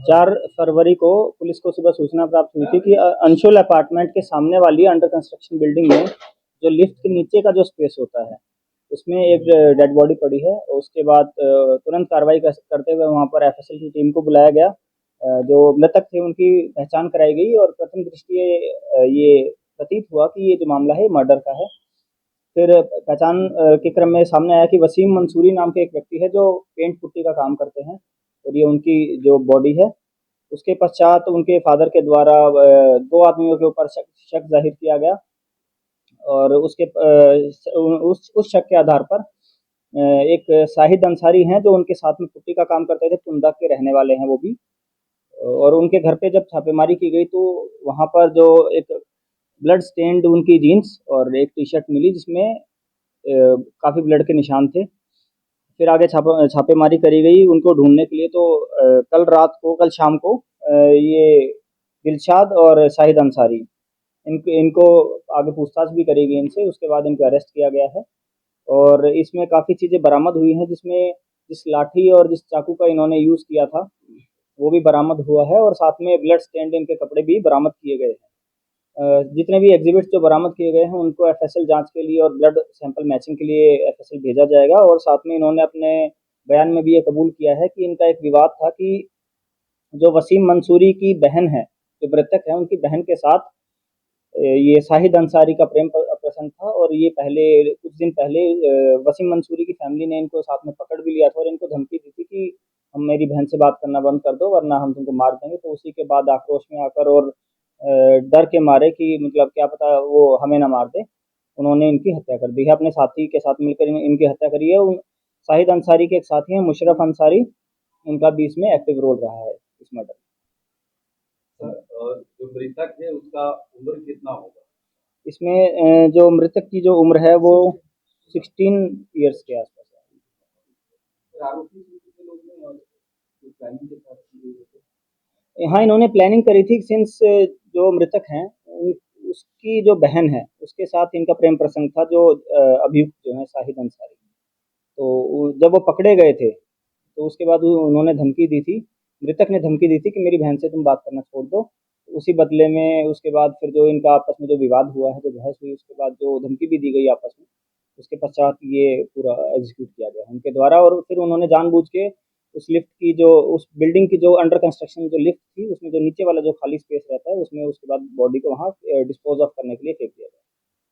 4 फरवरी को पुलिस को सुबह सूचना प्राप्त हुई थी कि अंशुल अपार्टमेंट के सामने वाली अंडर कंस्ट्रक्शन बिल्डिंग में जो लिफ्ट के नीचे का जो स्पेस होता है उसमें एक डेड बॉडी पड़ी है। उसके बाद तुरंत कार्रवाई करते हुए वहां पर एफएसएल की टीम को बुलाया गया। जो मृतक थे उनकी पहचान कराई गई और प्रथम दृष्टया ये प्रतीत हुआ कि ये जो मामला है मर्डर का है। फिर पहचान के क्रम में सामने आया कि वसीम मंसूरी नाम के एक व्यक्ति है जो पेंट पुट्टी का काम करते हैं और ये उनकी जो बॉडी है। उसके पश्चात उनके फादर के द्वारा 2 आदमियों के ऊपर शक जाहिर किया गया और उस शक के आधार पर एक शाहिद अंसारी हैं जो उनके साथ में पुट्टी का काम करते थे, पुंदा के रहने वाले हैं वो भी। और उनके घर पे जब छापेमारी की गई तो वहाँ पर जो एक ब्लड स्टेन्ड उनकी जीन्स और एक टी शर्ट मिली जिसमें काफ़ी ब्लड के निशान थे। फिर आगे छापेमारी करी गई उनको ढूंढने के लिए। तो कल शाम को ये दिलशाद और शाहिद अंसारी इनको आगे पूछताछ भी करी गई इनसे। उसके बाद इनको अरेस्ट किया गया है और इसमें काफ़ी चीज़ें बरामद हुई हैं जिसमें जिस लाठी और जिस चाकू का इन्होंने यूज़ किया था वो भी बरामद हुआ है और साथ में ब्लड स्टेन्ड इनके कपड़े भी बरामद किए गए हैं। जितने भी एग्जिबिट्स जो बरामद किए गए हैं उनको एफएसएल जांच के लिए और ब्लड सैंपल मैचिंग के लिए एफएसएल भेजा जाएगा। और साथ में इन्होंने अपने बयान में भी ये कबूल किया है कि इनका एक विवाद था कि जो वसीम मंसूरी की बहन है, जो मृतक है, उनकी बहन के साथ ये शाहिद अंसारी का प्रेम प्रसंग था। और ये कुछ दिन पहले वसीम मंसूरी की फैमिली ने इनको साथ में पकड़ भी लिया था और इनको धमकी दी थी कि हम मेरी बहन से बात करना बंद कर दो वरना हम तुमको मार देंगे। तो उसी के बाद आक्रोश में आकर और डर के मारे कि मतलब क्या पता वो हमें ना मार दे, उन्होंने इनकी हत्या कर दी है। अपने साथी के साथ मिलकर इनकी हत्या करी है। शाहिद अंसारी के एक साथी हैं मुशर्रफ अंसारी, उनका भी इसमें एक्टिव रोल रहा है इस मर्डर। जो मृतक है उसका उम्र कितना होगा? इसमें जो मृतक की जो उम्र है वो 16 ईयर्स के आसपास है। हाँ, इन्होंने प्लानिंग करी थी सिंस जो मृतक हैं उसकी जो बहन है उसके साथ इनका प्रेम प्रसंग था, जो अभियुक्त जो है शाहिद अंसारी। तो जब वो पकड़े गए थे तो उसके बाद उन्होंने धमकी दी थी, मृतक ने धमकी दी थी कि मेरी बहन से तुम बात करना छोड़ दो। उसी बदले में उसके बाद फिर जो इनका आपस में जो विवाद हुआ है, जो बहस हुई, उसके बाद जो धमकी भी दी गई आपस में, उसके पश्चात ये पूरा एग्जीक्यूट किया गया उनके द्वारा। और फिर उन्होंने जानबूझ के उस बिल्डिंग की जो अंडर कंस्ट्रक्शन जो लिफ्ट थी उसमें जो नीचे वाला जो खाली स्पेस रहता है उसमें उसके बाद बॉडी को वहाँ डिस्पोज ऑफ करने के लिए फेंक दिया गया।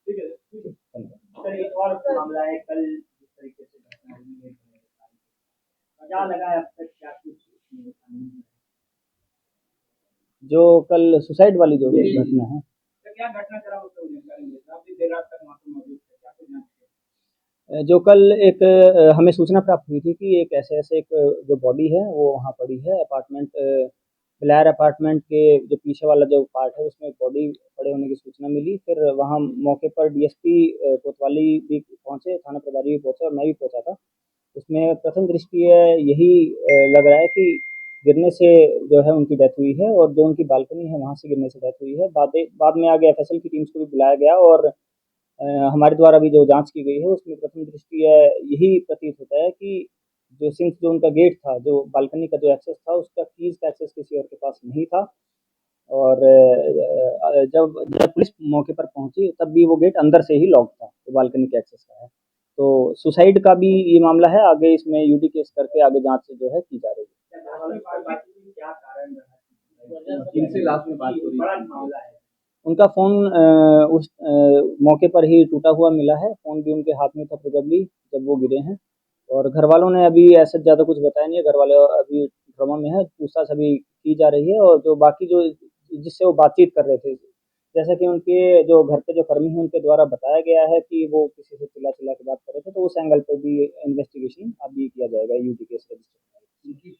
ठीक है, धन्यवाद। एक और मामला है कल जिस तरीके से घटना हुई है, क्या लगा है अब तक, क्या कुछ जो कल सुसाइड वाली जो घटना है, क्या घटना करा काफी देर रात तक वहाँ पे मौजूद थे, क्या कुछ जानते? जो कल एक हमें सूचना प्राप्त हुई थी कि एक ऐसे एक जो बॉडी है वो वहाँ पड़ी है अपार्टमेंट फ्लैर अपार्टमेंट के जो पीछे वाला जो पार्ट है उसमें एक बॉडी पड़े होने की सूचना मिली। फिर वहाँ मौके पर डीएसपी कोतवाली भी पहुँचे, थाना प्रभारी भी पहुँचे और मैं भी पहुँचा था। उसमें प्रथम दृष्टया यही लग रहा है कि गिरने से जो है उनकी डेथ हुई है और जो उनकी बालकनी है वहाँ से गिरने से डेथ हुई है। बाद में आगे एफएसएल की टीम्स को भी बुलाया गया और हमारे द्वारा भी जो जांच की गई है उसमें प्रथम दृष्टया यही प्रतीत होता है कि जो उनका गेट था, जो बालकनी का जो एक्सेस था, उसका कीज का एक्सेस किसी और के पास नहीं था। और जब जब पुलिस मौके पर पहुंची तब भी वो गेट अंदर से ही लॉक था, तो बालकनी के एक्सेस का है। तो सुसाइड का भी ये मामला है, आगे इसमें यूडी केस करके आगे जांच जो है की जा रही है। क्या कारण किनसे लास्ट में बात हुई? बड़ा मामला है। उनका फ़ोन उस मौके पर ही टूटा हुआ मिला है। फ़ोन भी उनके हाथ में था प्रोबेबली जब वो गिरे हैं। और घर वालों ने अभी ऐसा ज़्यादा कुछ बताया नहीं है। घर वाले अभी ट्रॉमा में है, पूछताछ अभी की जा रही है। और जो बाकी जो जिससे वो बातचीत कर रहे थे, जैसा कि उनके जो घर पे जो कर्मी हैं उनके द्वारा बताया गया है कि वो किसी से चिल्ला-चिल्ला के बात कर रहे थे, तो उस एंगल पे भी इन्वेस्टिगेशन अभी किया जाएगा यूडी केस रजिस्टर।